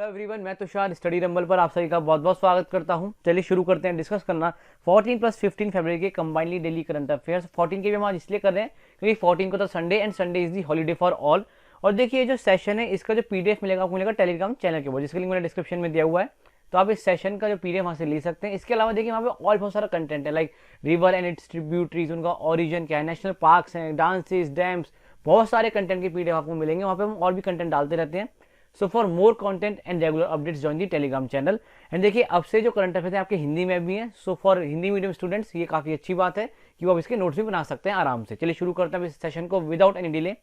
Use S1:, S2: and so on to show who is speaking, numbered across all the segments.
S1: Hello everyone, मैं Tushar study rumble पर आप सभी का बहुत बहुत स्वागत करता हूं। चलिए शुरू करते हैं डिस्कस करना 14 प्लस 15 फरवरी के कंबाइनली डेली करंट अफेयर्स। 14 के भी हम आज इसलिए कर रहे हैं क्योंकि 14 को तो Sunday and Sunday is the holiday for all. और देखिए जो सेशन है इसका जो पीडीएफ मिलेगा आपको मिलेगा टेलीग्राम चैनल के ऊपर, जिसका लिंक मैंने डिस्क्रिप्शन में दिया हुआ है। तो आप इस सेशन का जो पीडीएफ वहाँ से ले सकते हैं। इसके अलावा देखिए वहाँ पे और बहुत सारा कंटेंट है, like river and it's tributaries, उनका ओरिजिन क्या है, नेशनल पार्क्स हैं, डांसेस, डैम्स, बहुत सारे कंटेंट के पीडीएफ आपको मिलेंगे। वहाँ पे हम और भी कंटेंट डालते रहते हैं। So for more content and regular updates join the Telegram channel. And देखिए अब से जो करंट अफेयर है आपके हिंदी में भी है। So for Hindi medium students ये काफी अच्छी बात है कि वो अब इसके नोट्स भी बना सकते हैं आराम से। चलिए शुरू करते हैं इस सेशन को without any delay.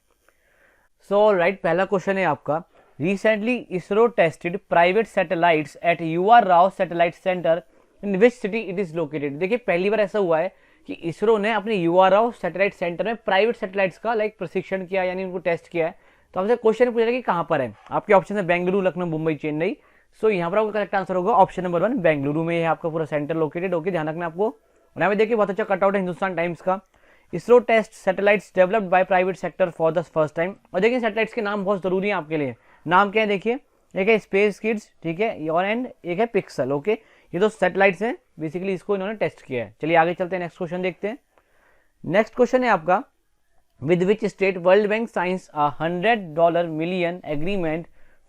S1: So right, पहला क्वेश्चन है आपका, recently ISRO tested private satellites at UR Rao satellite centre in which city it is located. देखिए पहली बार ऐसा हुआ है कि इसरो ने अपने UR राव सैटेलाइट सेंटर में प्राइवेट सैटेलाइट्स का प्रशिक्षण किया, यानी उनको टेस्ट किया है। तो आपसे क्वेश्चन पूछा कि कहां पर है। आपके ऑप्शन है बेंगलुरु, लखनऊ, मुंबई, चेन्नई। सो यहाँ पर आपका करेक्ट आंसर होगा ऑप्शन नंबर 1, बेंगलुरु में है आपका पूरा सेंटर लोकेटेड। ओके, ध्यान रखना आपको। और यहाँ पे देखिए बहुत अच्छा कटआउट है हिंदुस्तान टाइम्स का, ISRO test satellites developed by private sector for the first time. और देखिए सैटेलाइट्स के नाम बहुत जरूरी है आपके लिए। नाम क्या है देखिए, एक है स्पेस किड्स, ठीक है, और एंड एक है पिक्सल। ओके, ये दो सैटेलाइट्स हैं, बेसिकली इसको इन्होंने टेस्ट किया है। चलिए आगे चलते हैं, नेक्स्ट क्वेश्चन देखते हैं। नेक्स्ट क्वेश्चन है आपका, with which state World Bank signs a $100 million agreement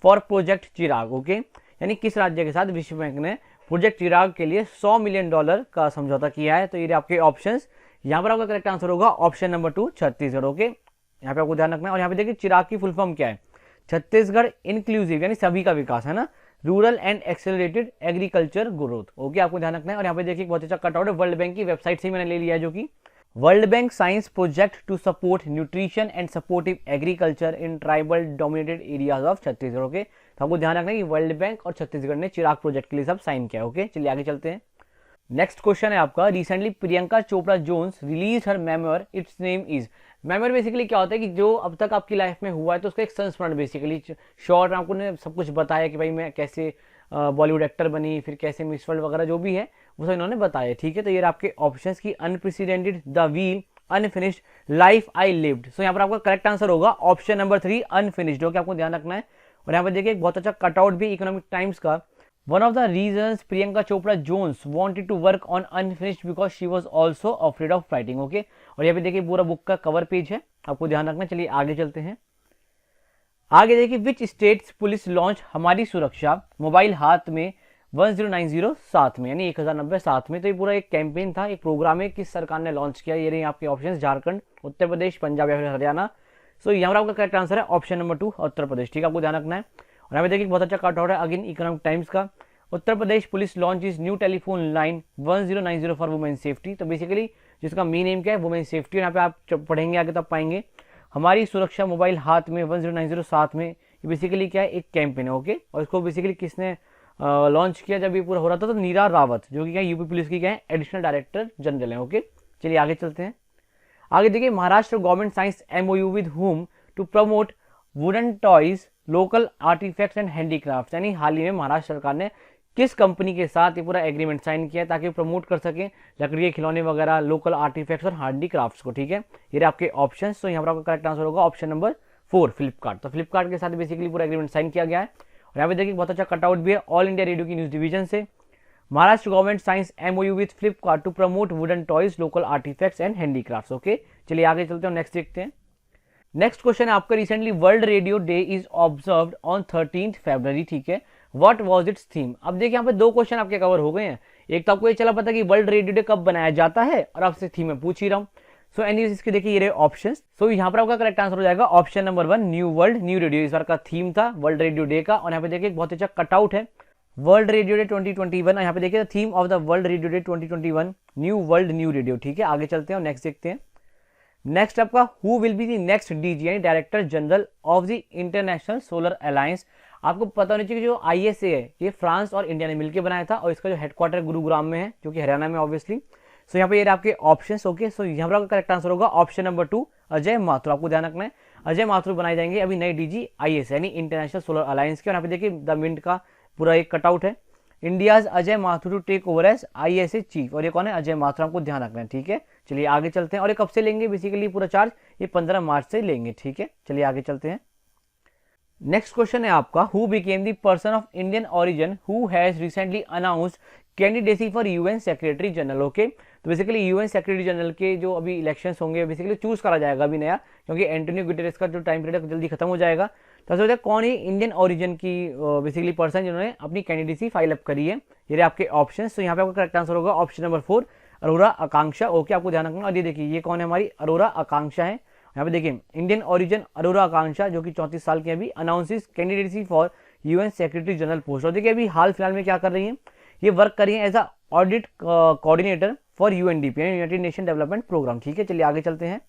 S1: for project Chirag. Okay, यानी किस राज्य के साथ विश्व बैंक ने प्रोजेक्ट चिराग के लिए $100 मिलियन का समझौता किया है। तो ये आपके ऑप्शंस, यहाँ पर आपका करेक्ट आंसर होगा ऑप्शन नंबर 2, छत्तीसगढ़। ओके, यहाँ पे आपको ध्यान रखना है। और यहाँ पे देखिए चिराग की फुल फॉर्म क्या है, छत्तीसगढ़ इंक्लूसिव, यानी सभी का विकास है ना, rural and accelerated agriculture growth. Okay, आपको ध्यान रखना है। और यहाँ पे देखिए बहुत अच्छा कटआउट है, वर्ल्ड बैंक की वेबसाइट से मैंने ले लिया है, जो कि World Bank signs project to support nutrition and supportive agriculture in tribal dominated areas of Chhattisgarh. Okay, तो आपको ध्यान रखना है कि वर्ल्ड बैंक और छत्तीसगढ़ ने चिराग प्रोजेक्ट के लिए सब साइन किया। ओके, चलिए आगे चलते हैं। नेक्स्ट क्वेश्चन है आपका, recently Priyanka Chopra Jones release her memoir, its name is. Memoir basically क्या होता है कि जो अब तक आपकी लाइफ में हुआ है तो उसका एक संस्मरण, बेसिकली शॉर्ट आपको ने सब कुछ बताया कि भाई मैं कैसे बॉलीवुड एक्टर बनी, फिर कैसे मिस वर्ल्ड वगैरह जो भी है वो सब इन्होंने बताया। ठीक है, तो ये आपके ऑप्शंस की unprecedented, the wheel, unfinished, life I lived. So यहाँ पर आपका करेक्ट आंसर होगा ऑप्शन नंबर 3, अनफिनिश्ड। ओके, आपको ध्यान रखना है। और यहाँ पर देखिए एक बहुत अच्छा कटआउट भी इकोनॉमिक टाइम्स का, one of the reasons Priyanka Chopra Jones wanted to work on Unfinished because she was also afraid of writing. Okay, और यहाँ पे देखिए पूरा बुक का कवर पेज है, आपको ध्यान रखना। चलिए आगे चलते हैं। आगे देखिए, विच स्टेट्स पुलिस लॉन्च हमारी सुरक्षा मोबाइल हाथ में 1090 साथ में, यानी 1090 साथ में। तो ये पूरा एक कैंपेन था, एक प्रोग्राम है, किस सरकार ने लॉन्च किया। ये रही आपके ऑप्शन, झारखंड, उत्तर प्रदेश, पंजाब या फिर हरियाणा। सो यहाँ पर आपका करेक्ट आंसर है ऑप्शन नंबर 2, उत्तर प्रदेश। ठीक है, आपको ध्यान रखना है। और यहाँ पे देखिए बहुत अच्छा कटआउट है अगेन इकोनॉमिक टाइम्स का, Uttar Pradesh police launch is new telephone line 1090 for women safety. तो बेसिकली जिसका मेन एम क्या है, वुमेन सेफ्टी। यहाँ पे आप जब पढ़ेंगे आगे तब पाएंगे हमारी सुरक्षा मोबाइल हाथ में 1090 साथ में। ये बेसिकली क्या है, एक कैंपेन है। ओके, और इसको बेसिकली किसने लॉन्च किया जब ये पूरा हो रहा था, तो नीरा रावत, जो कि क्या यूपी पुलिस की क्या है, एडिशनल डायरेक्टर जनरल है। ओके, चलिए आगे चलते हैं। आगे देखिए, Maharashtra government signs MOU with whom to promote wooden toys, local artefacts and handicraft. यानी हाल ही में महाराष्ट्र सरकार ने किस कंपनी के साथ ये पूरा एग्रीमेंट साइन किया है ताकि प्रमोट कर सके लकड़ी के खिलौने वगैरह, लोकल आर्टिफैक्ट्स और हैंडीक्राफ्ट्स को। ठीक है, ये आपके ऑप्शन। तो यहाँ पर आपका करेक्ट आंसर होगा ऑप्शन नंबर 4, फ्लिपकार्ट। तो फ्लिपकार्ट के साथ बेसिकली पूरा एग्रीमेंट साइन किया गया है। और यहाँ पे देखिए बहुत अच्छा कटआउट भी है ऑल इंडिया रेडियो की न्यूज डिवीजन से, Maharashtra government signs MOU with Flipkart to promote wooden toys, local artefacts and handicrafts. Okay, चलिए आगे चलते हैं, नेक्स्ट देखते हैं। नेक्स्ट क्वेश्चन है आपका, recently world radio day is observed on 13 फरवरी। ठीक है, व्हाट वाज इट्स थीम। अब देखिए यहाँ पे दो क्वेश्चन आपके कवर हो गए हैं। एक तो आपको ये चला पता कि वर्ल्ड रेडियो डे कब बनाया जाता है, और आपसे थीम में पूछ ही रहा हूँ। सो एनीवेज इसके देखिए ये रहे ऑप्शंस। सो यहाँ पर आपका करेक्ट आंसर हो जाएगा option number 1, new world new radio. इस बार का थीम था वर्ल्ड रेडियो डे का। और यहाँ पे देखिए बहुत अच्छा कटआउट है, वर्ल्ड रेडियो डे 2021। यहाँ पे देखिए theme of the world radio day 2021, new world new radio. ठीक है, आगे चलते हैं और नेक्स्ट देखते हैं। नेक्स्ट आपका, who will be the next DG, यानी director general of the international solar alliance. आपको पता होना चाहिए कि जो ISA है ये फ्रांस और इंडिया ने मिलकर बनाया था, और इसका जो हेडक्वार्टर गुरुग्राम में है, जो कि हरियाणा में ऑब्वियसली। सो यहाँ पे ये आपके ऑप्शंस। ओके, सो यहाँ पर आपका करेक्ट आंसर होगा ऑप्शन नंबर 2, अजय माथुर। आपको ध्यान रखना है, अजय माथुर बनाए जाएंगे अभी नए DG ISA, यानी इंटरनेशनल सोलर अलायंस के। और यहाँ पे देखिए द मिंट का पूरा एक कटआउट है, India's Ajay Mathur to take over as ISA chief. और ये कौन है, अजय माथुर। आपको ध्यान रखना है। ठीक है, चलिए आगे चलते हैं। और ये कब से लेंगे बेसिकली पूरा चार्ज, ये 15 मार्च से लेंगे। ठीक है, चलिए आगे चलते हैं। नेक्स्ट क्वेश्चन है आपका, who became the person of Indian origin who has recently announced candidacy for UN secretary general. Okay, तो बेसिकली यूएन सेक्रेटरी जनरल के जो अभी इलेक्शंस होंगे बेसिकली चूज करा जाएगा अभी नया, क्योंकि एंटोनियो गुटेरेस का जो टाइम पीरियड जल्दी खत्म हो जाएगा। तो सोचा कौन ही इंडियन ओरिजिन की बेसिकली पर्सन जिन्होंने अपनी कैंडिडेसी फाइल अप करी है। ये आपके ऑप्शन, तो यहाँ पे आपका करेक्ट आंसर होगा ऑप्शन नंबर 4 अरोरा आकांक्षा। ओके, आपको ध्यान रखना। और ये देखिए ये कौन है, हमारी अरोरा आकांक्षा है। यहाँ पे देखिए इंडियन ओरिजिन अरोरा आकांक्षा जो कि 34 साल की अभी announces candidacy for UN secretary general post. और देखिए अभी हाल फिलहाल में क्या कर रही है, ये वर्क कर रही है as a audit coordinator for UNDP United Nation development programme. ठीक है, चलिए आगे चलते हैं।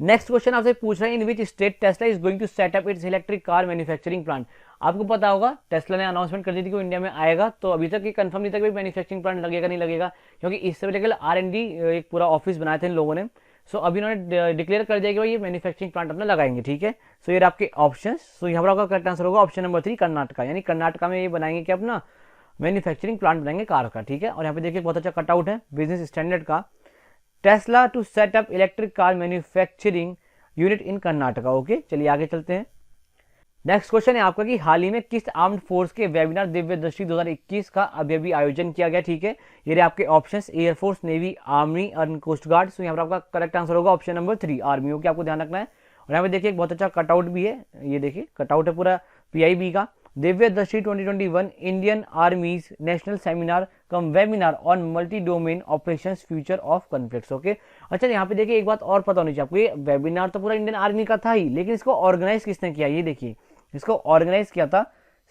S1: नेक्स्ट क्वेश्चन आपसे पूछ रहे हैं, in which state Tesla is going to set up its electric car manufacturing plant. आपको पता होगा टेस्ला ने अनाउंसमेंट कर दी थी कि वो इंडिया में आएगा, तो अभी तक ये कंफर्म नहीं था कि मैन्युफैक्चरिंग प्लांट लगेगा नहीं लगेगा, क्योंकि इससे पहले R&D एक पूरा ऑफिस बनाए थे इन लोगों ने। सो अभी इन्होंने डिक्लेयर कर दिया कि भाई ये मैन्युफैक्चरिंग प्लांट अपना लगाएंगे। ठीक है, सो ये आपके ऑप्शन। सो यहाँ पर आपका करेक्ट आंसर होगा ऑप्शन नंबर 3 कर्नाटका, यानी कर्नाटका में ये बनाएंगे कि अपना मैन्युफैक्चरिंग प्लांट बनाएंगे कार का। ठीक है, और यहाँ पे देखिए बहुत अच्छा कटआउट है बिजनेस स्टैंडर्ड का, Tesla to set up electric car manufacturing unit in Karnataka. Okay, चलिए आगे चलते हैं। नेक्स्ट क्वेश्चन है आपका कि हाल ही में किस आर्म्ड फोर्स के वेबिनार दिव्य दृष्टि 2021 का अभी आयोजन किया गया। ठीक है, ये आपके ऑप्शंस एयरफोर्स, नेवी, आर्मी और कोस्ट गार्ड। सो यहाँ पर आपका करेक्ट आंसर होगा ऑप्शन नंबर 3 आर्मी। ओके, आपको ध्यान रखना है। और यहाँ पे देखिए बहुत अच्छा कटआउट भी है, ये देखिए कटआउट है पूरा PIB का, दिव्य दृष्टि 2021 Indian आर्मीज national seminar come webinar on multi domain operations future of conflicts. Okay, अच्छा यहाँ पे देखिए एक बात और पता होनी चाहिए आपको, ये वेबिनार तो पूरा इंडियन आर्मी का था ही, लेकिन इसको ऑर्गेनाइज किसने किया, ये देखिए इसको ऑर्गेनाइज किया था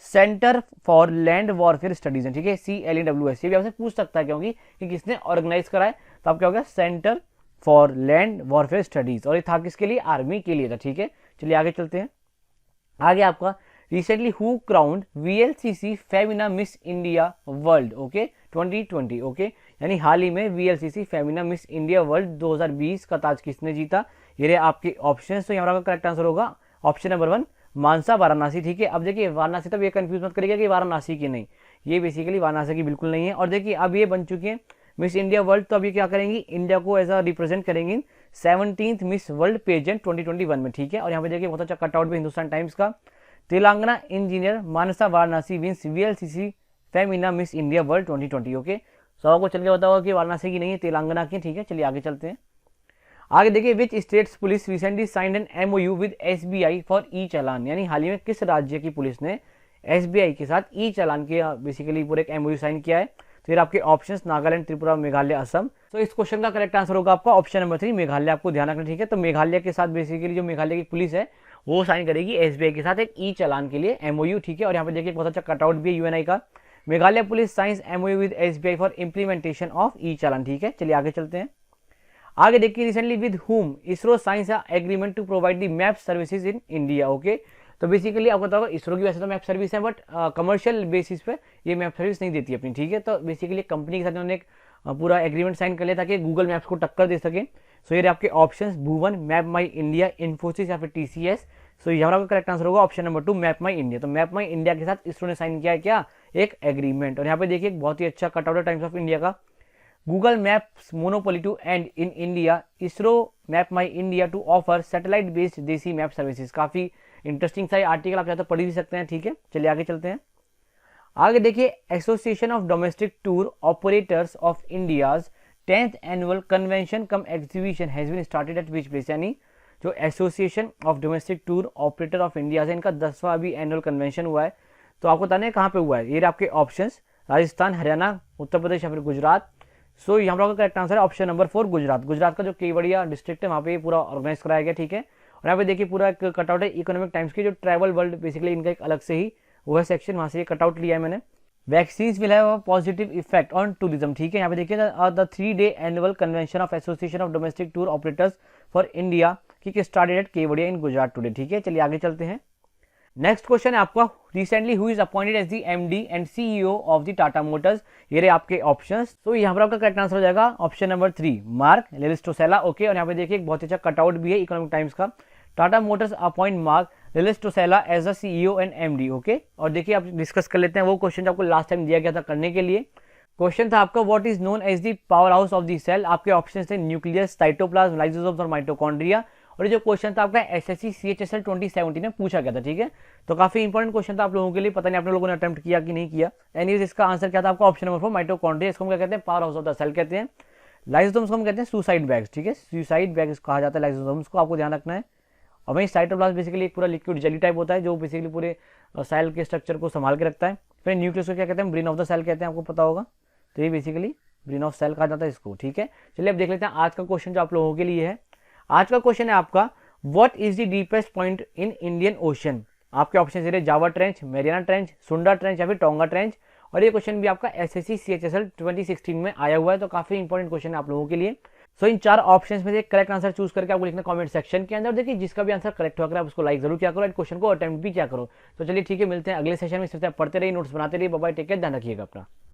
S1: centre for land warfare studies. ठीक है, CLEWS। ये भी आपसे पूछ सकता है क्योंकि कि किसने ऑर्गेनाइज कराए, तो आप क्या होगा centre for land warfare studies, और ये था किसके लिए, आर्मी के लिए था। ठीक है, चलिए आगे चलते हैं। आगे आपका recently who crowned VLCC Femina Miss India world. Okay, 2020। Okay, यानी हाल ही में VLCC Femina Miss India World 2020 का ताज किसने जीता। ये आपके ऑप्शन, तो यहाँ पर करेक्ट आंसर होगा ऑप्शन नंबर 1 मानसा वाराणसी। ठीक है, अब देखिए वाराणसी, तब ये कंफ्यूज मत करिएगा कि वाराणसी की नहीं, ये बेसिकली वाराणसी की बिल्कुल नहीं है। और देखिए अब ये बन चुकी है मिस इंडिया वर्ल्ड, तो अब ये क्या करेंगी, इंडिया को एज अ रिप्रेजेंट करेंगी 17th मिस वर्ल्ड पेजेंट 2021 में। ठीक है, और यहाँ पे देखिए बहुत अच्छा कटआउट भी हिंदुस्तान टाइम्स का, Telangana engineer Manasa Varanasi wins VLCC Femina Miss India World 2020। Okay, so आपको चल के बताओगा कि वाराणसी की नहीं है, तेलंगाना की। ठीक है, चलिए आगे चलते हैं। आगे देखिए which states police recently signed an MOU with SBI for e challan, यानी हाल ही में किस राज्य की पुलिस ने SBI के साथ ई चालान के बेसिकली पूरे एक MOU साइन किया है। तो ये आपके ऑप्शंस नागालैंड, त्रिपुरा, मेघालय, असम। तो इस क्वेश्चन का करेक्ट आंसर होगा आपका ऑप्शन नंबर 3 मेघालय। आपको ध्यान रखना। ठीक है, तो मेघालय के साथ बेसिकली जो मेघालय की पुलिस है वो साइन करेगी SBI के साथ एक ई चालान के लिए MOU। ठीक है, और यहाँ पे देखिए बहुत अच्छा कटआउट भी है UNI का, Meghalaya police signs MOU with SBI for implementation of e challan. ठीक है, चलिए आगे चलते हैं। आगे देखिए recently with whom ISRO signs agreement to provide the map services in India. Okay, तो बेसिकली आपको पता होगा इसरो की वैसे तो मैप सर्विस है, बट कमर्शियल बेसिस पे ये मैप सर्विस नहीं देती अपनी। ठीक है, तो बेसिकली कंपनी के साथ उन्होंने एक पूरा एग्रीमेंट साइन कर लिया ताकि गूगल मैप्स को टक्कर दे सके। सो ये आपके ऑप्शंस भुवन, मैप माई इंडिया, इन्फोसिस या फिर TCS। सो यहाँ पर करेक्ट आंसर होगा ऑप्शन नंबर 2 मैप माई इंडिया। तो मैप माई इंडिया के साथ इसरो ने साइन किया है क्या, एक एग्रीमेंट। और यहाँ पे देखिए बहुत ही अच्छा कटआउट है टाइम्स ऑफ इंडिया का, Google Maps monopoly to end in India, ISRO MapmyIndia to offer satellite based desi map services. काफी इंटरेस्टिंग सा आर्टिकल, आप चाहे तो पढ़ भी सकते हैं। ठीक है, चलिए आगे चलते हैं। आगे देखिए association of domestic tour operators of India's 10th annual convention cum exhibition has been started at which place, यानी जो association of domestic tour operator of India है इनका 10वां अभी एनुअल कन्वेंशन हुआ है। तो आपको बताना है कहाँ पे हुआ है। ये आपके ऑप्शंस राजस्थान, हरियाणा, उत्तर प्रदेश या फिर गुजरात। सो यहाँ पर करेक्ट आंसर है ऑप्शन नंबर 4 गुजरात। गुजरात का जो केवड़िया डिस्ट्रिक्ट है वहाँ पे पूरा ऑर्गेनाइज कराया गया। ठीक है, और यहाँ पे देखिए पूरा एक कटआउट है इकोनॉमिक टाइम्स की, जो ट्रैवल वर्ल्ड बेसिकली इनका एक अलग से ही वो है सेक्शन, वहाँ से ये कटआउट लिया है मैंने। Vaccine will have a positive effect on tourism. ठीक है, यहाँ पे देखिए the 3-day annual convention of association of domestic tour operators for India की started at Kevadia in Gujarat today. ठीक है, चलिए आगे चलते हैं। नेक्स्ट क्वेश्चन है आपका recently who is appointed as the MD and CEO of the Tata Motors. ये रहे आपके ऑप्शंस। तो यहाँ पर आपका करेक्ट आंसर हो जाएगा ऑप्शन नंबर 3 मार्क लेलिस्टोसेला। ओके, और यहाँ पे देखिए एक बहुत अच्छा कटआउट भी है इकोनॉमिक टाइम्स का, Tata Motors appoint Marc Llistosella as a CEO and MD। Okay, और देखिए आप डिस्कस कर लेते हैं वो क्वेश्चन आपको लास्ट टाइम दिया गया था करने के लिए। क्वेश्चन था आपका what is known as the power house of the cell. आपके ऑप्शन थे न्यूक्लियस, साइटोप्लाज्म, लाइसोसोम्स और माइटोकॉन्ड्रिया। और ये जो क्वेश्चन था आपका एसएससी सीएचएसएल 2017 में पूछा गया था, ठीक है। तो काफी इंपॉर्टेंट क्वेश्चन था आप लोगों के लिए, पता नहीं आप लोगों ने अटेम्प्ट किया कि नहीं किया। एनीवेज इसका आंसर क्या था आपका, ऑप्शन नंबर 4 माइटोकॉन्ड्रिया। इसको हम क्या कहते हैं, power house of the cell कहते हैं। लाइसोसोम्स को हम कहते हैं सुसाइड बैग्स, ठीक है, सुसाइड बैग्स कहा जाता है लाइसोसोम्स को, आपको ध्यान रखना है। और वहीं साइटोप्लाज्म बेसिकली एक पूरा लिक्विड जेली टाइप होता है जो बेसिकली पूरे सेल के स्ट्रक्चर को संभाल के रखता है। फिर न्यूक्लियस को क्या कहते हैं, ब्रेन ऑफ द सेल कहते हैं, आपको पता होगा। तो ये बेसिकली ब्रेन ऑफ सेल कहा जाता है इसको, ठीक है। चलिए अब देख लेते हैं आज का क्वेश्चन जो आप लोगों के लिए है। आज का क्वेश्चन है आपका, what is the deepest point in Indian ocean. आपके ऑप्शन दे रहे जावा ट्रेंच, मैरियाना ट्रेंच, सुंडा ट्रेंच या फिर टोंगा ट्रेंच। और ये क्वेश्चन भी आपका एसएससी सीएचएसएल 2016 में आया हुआ है, तो काफी इंपॉर्टेंट क्वेश्चन है आप लोगों के लिए। सो इन 4 ऑप्शंस में से करेक्ट आंसर चूज करके आपको लिखना कमेंट सेक्शन के अंदर। देखिए जिसका भी आंसर करेक्ट होगा आप उसको लाइक जरूर किया करो, एंड क्वेश्चन को अटेम्प्ट भी किया करो। तो चलिए ठीक है, मिलते हैं अगले सेशन में, पढ़ते रहिए, नोट्स बनाते रहिए। बाय बाय, टेक केयर, ध्यान रखिएगा अपना।